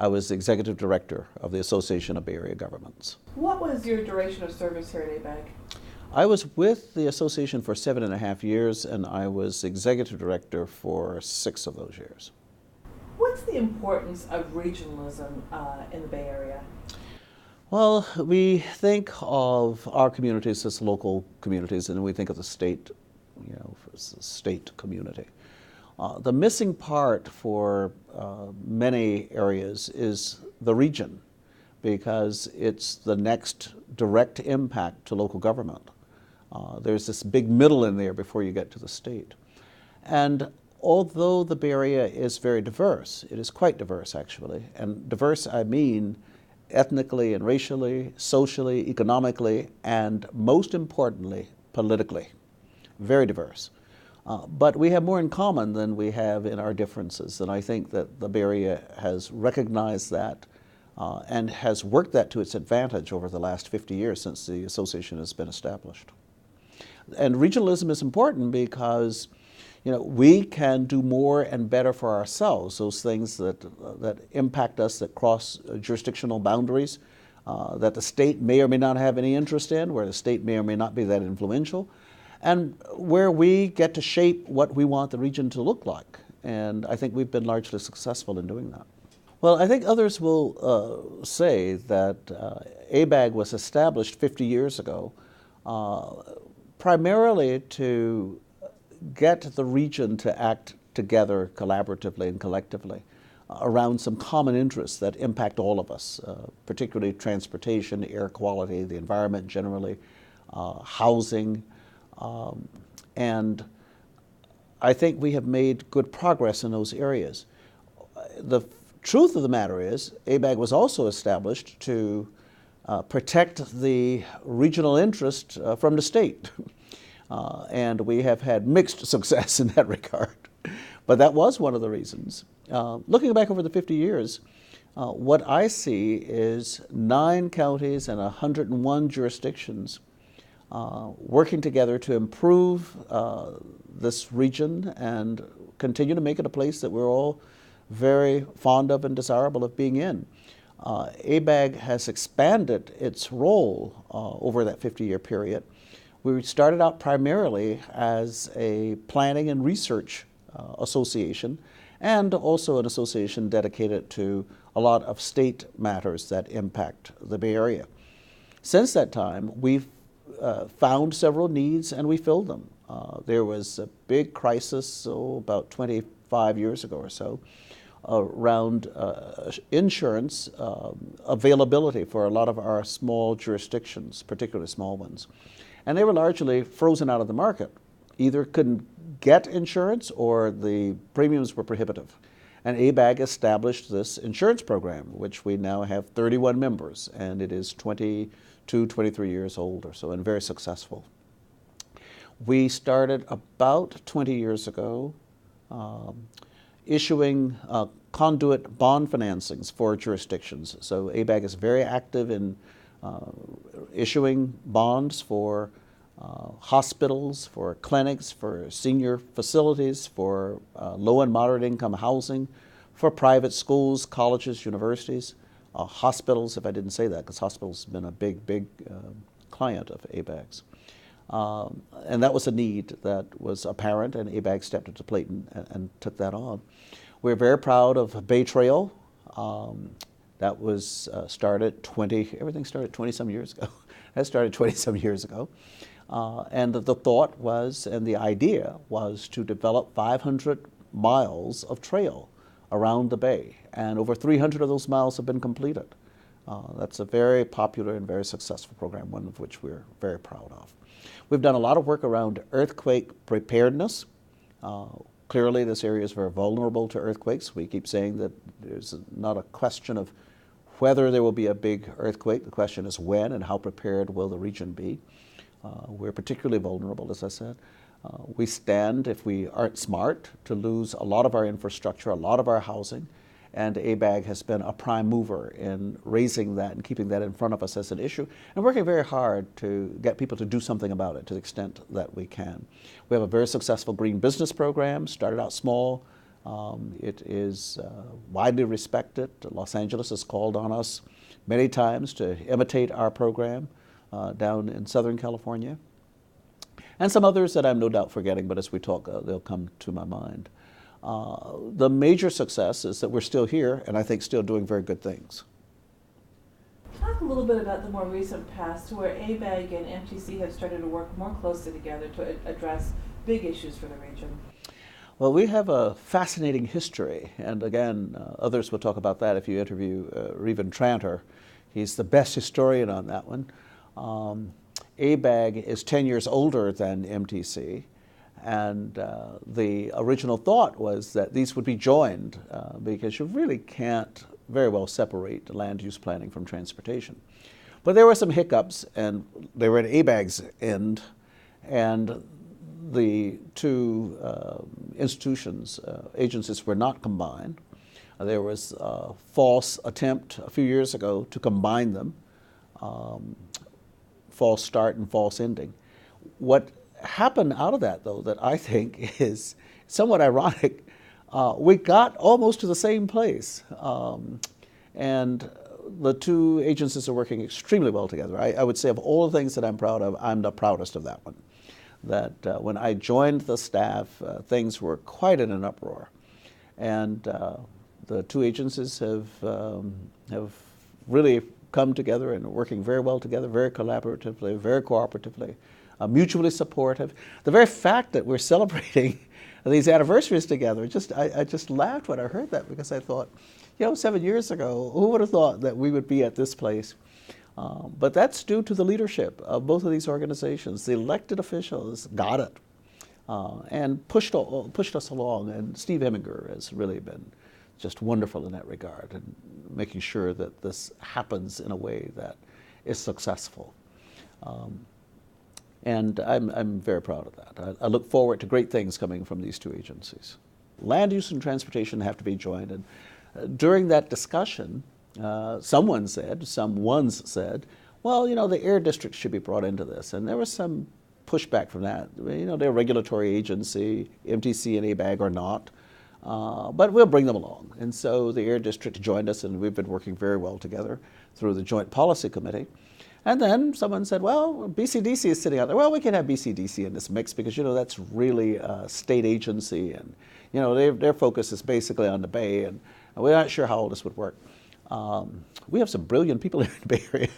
I was the executive director of the Association of Bay Area Governments. What was your duration of service here at ABAG? I was with the association for 7.5 years, and I was executive director for 6 of those years. What's the importance of regionalism in the Bay Area? Well, we think of our communities as local communities, and we think of the state, as a state community. The missing part for many areas is the region, because it's the next direct impact to local government. There's this big middle in there before you get to the state. And although the Bay Area is very diverse, it is quite diverse actually, and diverse I mean ethnically and racially, socially, economically, and most importantly, politically. Very diverse. But we have more in common than we have in our differences, and I think that the Bay Area has recognized that and has worked that to its advantage over the last 50 years since the association has been established. And regionalism is important because we can do more and better for ourselves, those things that impact us, that cross jurisdictional boundaries, that the state may or may not have any interest in, where the state may or may not be that influential, and where we get to shape what we want the region to look like. And I think we've been largely successful in doing that. Well, I think others will say that ABAG was established 50 years ago primarily to get the region to act together collaboratively and collectively around some common interests that impact all of us, particularly transportation, air quality, the environment generally, housing, and I think we have made good progress in those areas. The truth of the matter is, ABAG was also established to protect the regional interest from the state. And we have had mixed success in that regard. But that was one of the reasons. Looking back over the 50 years, what I see is 9 counties and 101 jurisdictions working together to improve this region and continue to make it a place that we're all very fond of and desirable of being in. ABAG has expanded its role over that 50-year period. We started out primarily as a planning and research association, and also an association dedicated to a lot of state matters that impact the Bay Area. Since that time, we've found several needs and we filled them. There was a big crisis about 25 years ago or so around insurance availability for a lot of our small jurisdictions, particularly small ones. And they were largely frozen out of the market. Either couldn't get insurance or the premiums were prohibitive. And ABAG established this insurance program, which we now have 31 members, and it is 22, 23 years old or so, and very successful. We started about 20 years ago issuing conduit bond financings for jurisdictions. So ABAG is very active in issuing bonds for hospitals, for clinics, for senior facilities, for low and moderate income housing, for private schools, colleges, universities, hospitals, if I didn't say that, because hospitals have been a big client of ABAG's. And that was a need that was apparent, and ABAG stepped up to the plate and took that on. We're very proud of Bay Trail. That was everything started 20-some years ago. That started 20-some years ago. And the thought was, and the idea was to develop 500 miles of trail around the Bay. And over 300 of those miles have been completed. That's a very popular and very successful program, one of which we're very proud of. We've done a lot of work around earthquake preparedness. Clearly, this area is very vulnerable to earthquakes. We keep saying that there's not a question of whether there will be a big earthquake. The question is when and how prepared will the region be. We're particularly vulnerable, as I said. We stand, if we aren't smart, to lose a lot of our infrastructure, a lot of our housing, and ABAG has been a prime mover in raising that and keeping that in front of us as an issue, and working very hard to get people to do something about it to the extent that we can. We have a very successful green business program, started out small, It is widely respected. Los Angeles has called on us many times to imitate our program down in Southern California. And some others that I'm no doubt forgetting, but as we talk, they'll come to my mind. The major success is that we're still here, and I think still doing very good things. Talk a little bit about the more recent past where ABAG and MTC have started to work more closely together to address big issues for the region. Well, we have a fascinating history, and again, others will talk about that if you interview Revan Tranter. He's the best historian on that one. ABAG is 10 years older than MTC, and the original thought was that these would be joined because you really can't very well separate land use planning from transportation. But there were some hiccups, and they were at ABAG's end, and the two agencies were not combined. There was a false attempt a few years ago to combine them, false start and false ending. What happened out of that, though, that I think is somewhat ironic, we got almost to the same place. And the two agencies are working extremely well together. I would say of all the things that I'm proud of, I'm the proudest of that one. That when I joined the staff, things were quite in an uproar. And the two agencies have really come together and are working very well together, very collaboratively, very cooperatively, mutually supportive. The very fact that we're celebrating these anniversaries together, I just laughed when I heard that, because I thought, 7 years ago, who would have thought that we would be at this place? But that's due to the leadership of both of these organizations. The elected officials got it and pushed us along. And Steve Heminger has really been just wonderful in that regard, and making sure that this happens in a way that is successful. And I'm very proud of that. I look forward to great things coming from these two agencies. Land use and transportation have to be joined. And during that discussion, someone's said, well, the air district should be brought into this. And there was some pushback from that. They're a regulatory agency, MTC and ABAG are not. But we'll bring them along. And so the air district joined us, and we've been working very well together through the Joint Policy Committee. And then someone said, well, BCDC is sitting out there. Well, we can have BCDC in this mix because, that's really a state agency, and, their focus is basically on the Bay, and we're not sure how all this would work. We have some brilliant people in the Bay Area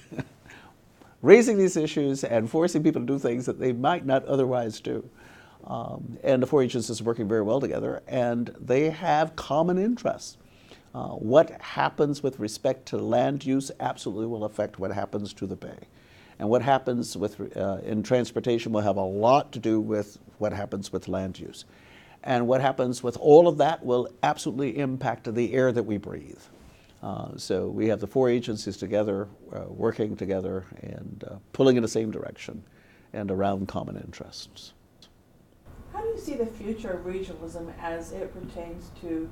raising these issues and forcing people to do things that they might not otherwise do. And the four agencies are working very well together, and they have common interests. What happens with respect to land use absolutely will affect what happens to the Bay. And what happens in transportation will have a lot to do with what happens with land use. And what happens with all of that will absolutely impact the air that we breathe. So we have the four agencies together, working together and pulling in the same direction and around common interests. How do you see the future of regionalism as it pertains to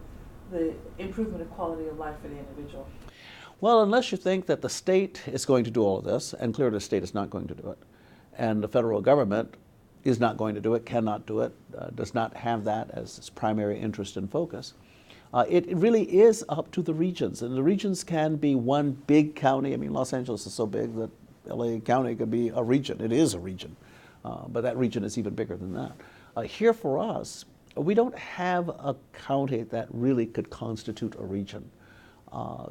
the improvement of quality of life for the individual? Well, unless you think that the state is going to do all of this, and clearly the state is not going to do it, and the federal government is not going to do it, cannot do it, does not have that as its primary interest and focus, it really is up to the regions. And the regions can be one big county. I mean, Los Angeles is so big that LA County could be a region. It is a region, but that region is even bigger than that. Here for us, we don't have a county that really could constitute a region.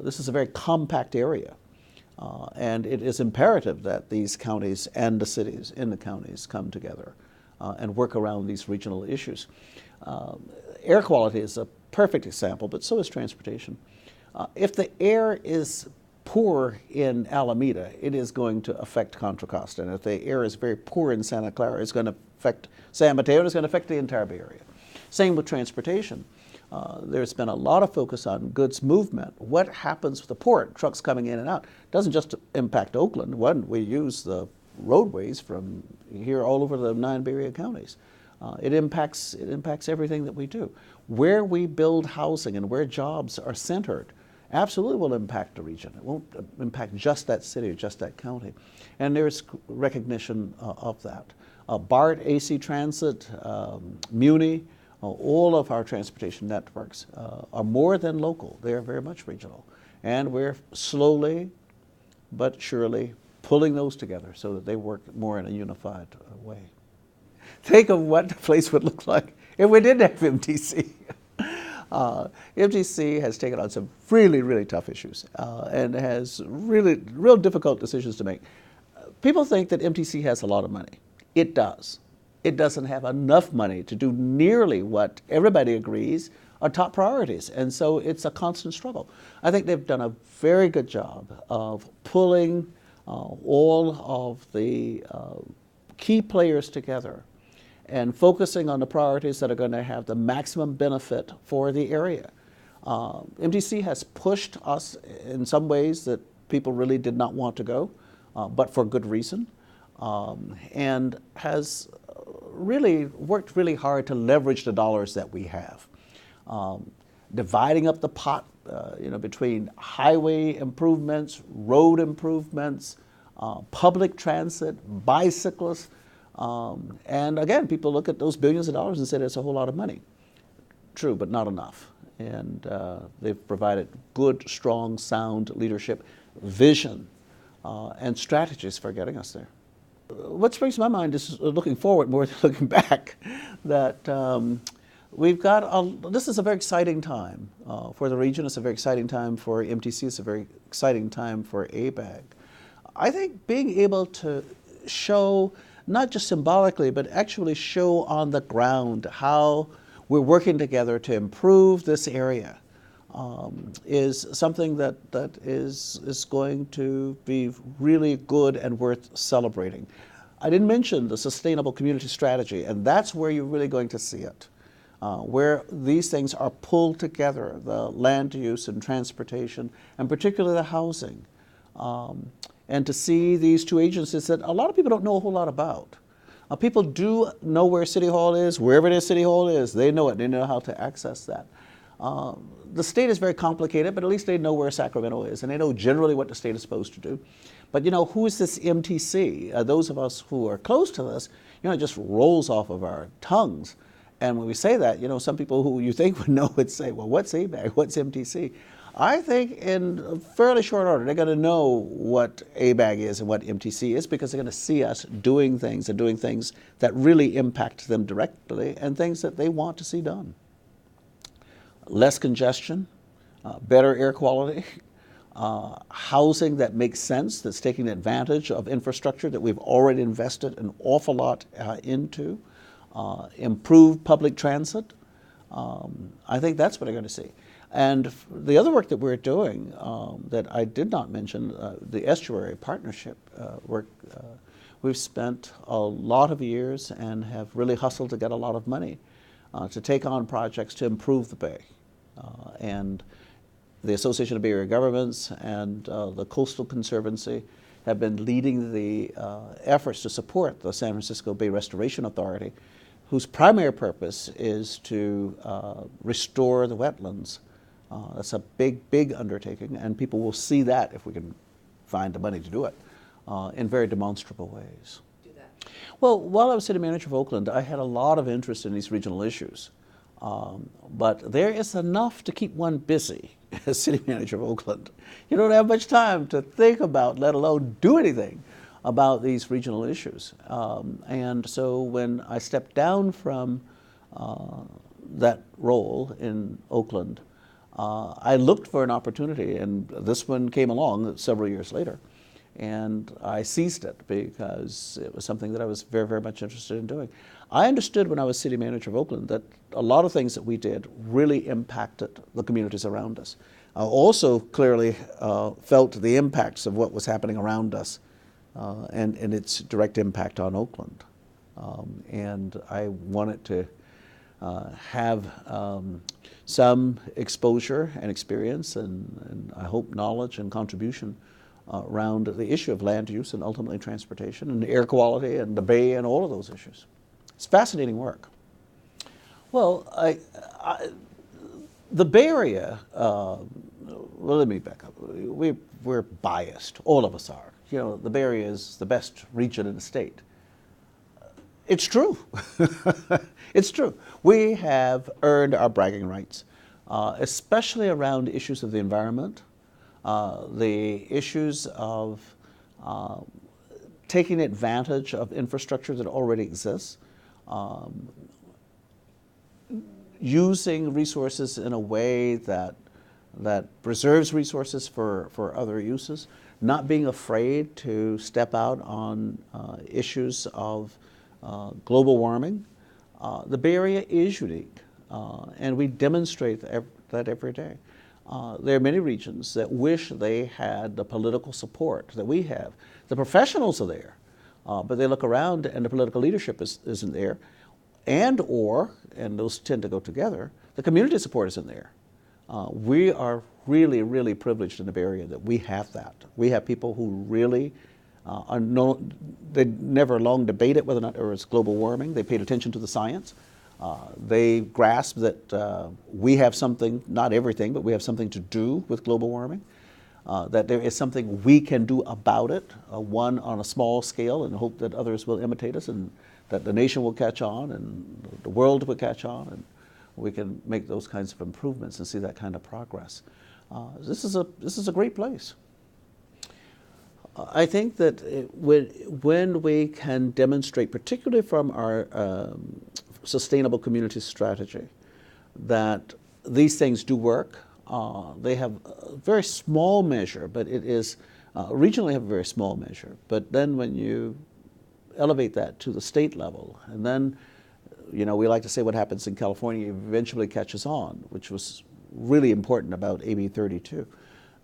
This is a very compact area, and it is imperative that these counties and the cities in the counties come together and work around these regional issues. Air quality is a perfect example, but so is transportation. If the air is poor in Alameda, it is going to affect Contra Costa. And if the air is very poor in Santa Clara, it's going to affect San Mateo, and it's going to affect the entire Bay Area. Same with transportation. There's been a lot of focus on goods movement. What happens with the port, trucks coming in and out? It doesn't just impact Oakland. One, we use the roadways from here all over the 9 Bay Area counties. It impacts everything that we do. Where we build housing and where jobs are centered absolutely will impact the region. It won't impact just that city or just that county. And there's recognition of that. BART, AC Transit, Muni All of our transportation networks are more than local. They are very much regional. And we're slowly but surely pulling those together so that they work more in a unified way. Think of what the place would look like if we didn't have MTC. MTC has taken on some really, really tough issues and has really, real difficult decisions to make. People think that MTC has a lot of money. It does. It doesn't have enough money to do nearly what everybody agrees are top priorities, and so it's a constant struggle. I think they've done a very good job of pulling all of the key players together and focusing on the priorities that are going to have the maximum benefit for the area. MTC has pushed us in some ways that people really did not want to go, but for good reason, and has really worked really hard to leverage the dollars that we have. Dividing up the pot between highway improvements, road improvements, public transit, bicyclists, and again, people look at those billions of dollars and say it's a whole lot of money. True, but not enough. And they've provided good, strong, sound leadership, vision, and strategies for getting us there. What springs to my mind is looking forward more than looking back, that this is a very exciting time for the region. It's a very exciting time for MTC. It's a very exciting time for ABAG. I think being able to show, not just symbolically, but actually show on the ground how we're working together to improve this area is something that is going to be really good and worth celebrating. I didn't mention the sustainable community strategy, and that's where you're really going to see it, where these things are pulled together, the land use and transportation, and particularly the housing, and to see these two agencies that a lot of people don't know a whole lot about. People do know where City Hall is, wherever their City Hall is, they know it, they know how to access that. The state is very complicated, but at least they know where Sacramento is, and they know generally what the state is supposed to do. But who is this MTC? Those of us who are close to this, it just rolls off of our tongues. And when we say that, some people who you think would know would say, well, what's ABAG? What's MTC? I think in fairly short order, they're going to know what ABAG is and what MTC is, because they're going to see us doing things that really impact them directly and things that they want to see done. Less congestion, better air quality, housing that makes sense, that's taking advantage of infrastructure that we've already invested an awful lot into, improved public transit. I think that's what they're going to see. And the other work that we're doing that I did not mention, the estuary partnership work, we've spent a lot of years and have really hustled to get a lot of money to take on projects to improve the Bay. And the Association of Bay Area Governments and the Coastal Conservancy have been leading the efforts to support the San Francisco Bay Restoration Authority, whose primary purpose is to restore the wetlands. That's a big, big undertaking, and people will see that, if we can find the money to do it, in very demonstrable ways. Do that. Well, while I was city manager of Oakland, I had a lot of interest in these regional issues. But there is enough to keep one busy as city manager of Oakland. You don't have much time to think about, let alone do anything about these regional issues. And so when I stepped down from that role in Oakland, I looked for an opportunity, and this one came along several years later. And I seized it because it was something that I was very, very much interested in doing. I understood when I was city manager of Oakland that a lot of things that we did really impacted the communities around us. I also clearly felt the impacts of what was happening around us and its direct impact on Oakland. And I wanted to have some exposure and experience and I hope knowledge and contribution around the issue of land use and ultimately transportation and air quality and the Bay and all of those issues. It's fascinating work. Well, the Bay Area, well, let me back up. We're biased, all of us are. The Bay Area is the best region in the state. It's true. It's true. We have earned our bragging rights, especially around issues of the environment, the issues of taking advantage of infrastructure that already exists, using resources in a way that preserves resources for other uses, not being afraid to step out on issues of global warming. The Bay Area is unique, and we demonstrate that every day. There are many regions that wish they had the political support that we have. The professionals are there, but they look around and the political leadership isn't there, and those tend to go together, the community support isn't there. We are really, really privileged in the Bay Area that we have that. We have people who really they never long debated whether or not there was global warming. They paid attention to the science. They grasp that we have something, not everything, but we have something to do with global warming, that there is something we can do about it, one on a small scale, and hope that others will imitate us and that the nation will catch on and the world will catch on, and we can make those kinds of improvements and see that kind of progress. This is a great place. I think that when we can demonstrate, particularly from our sustainable community strategy, that these things do work. They have a very small measure, but it is regionally have a very small measure. But then when you elevate that to the state level, and then, we like to say what happens in California eventually catches on, which was really important about AB 32,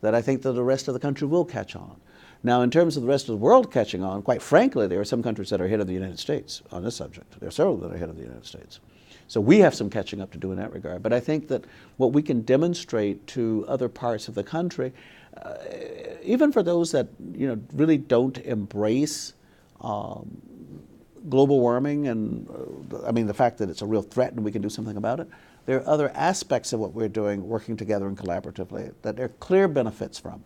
that I think that the rest of the country will catch on. Now, in terms of the rest of the world catching on, quite frankly, there are some countries that are ahead of the United States on this subject. There are several that are ahead of the United States. So we have some catching up to do in that regard. But I think that what we can demonstrate to other parts of the country, even for those that really don't embrace global warming and the fact that it's a real threat and we can do something about it, there are other aspects of what we're doing, working together and collaboratively, that there are clear benefits from.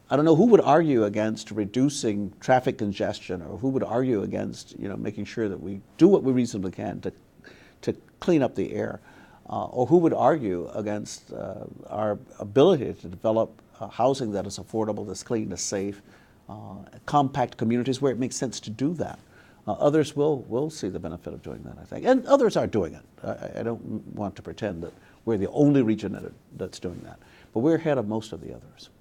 I don't know who would argue against reducing traffic congestion, or who would argue against making sure that we do what we reasonably can to clean up the air, or who would argue against our ability to develop housing that is affordable, that's clean, that's safe, compact communities where it makes sense to do that. Others will see the benefit of doing that, I think, and others are doing it. I don't want to pretend that we're the only region that's doing that, but we're ahead of most of the others.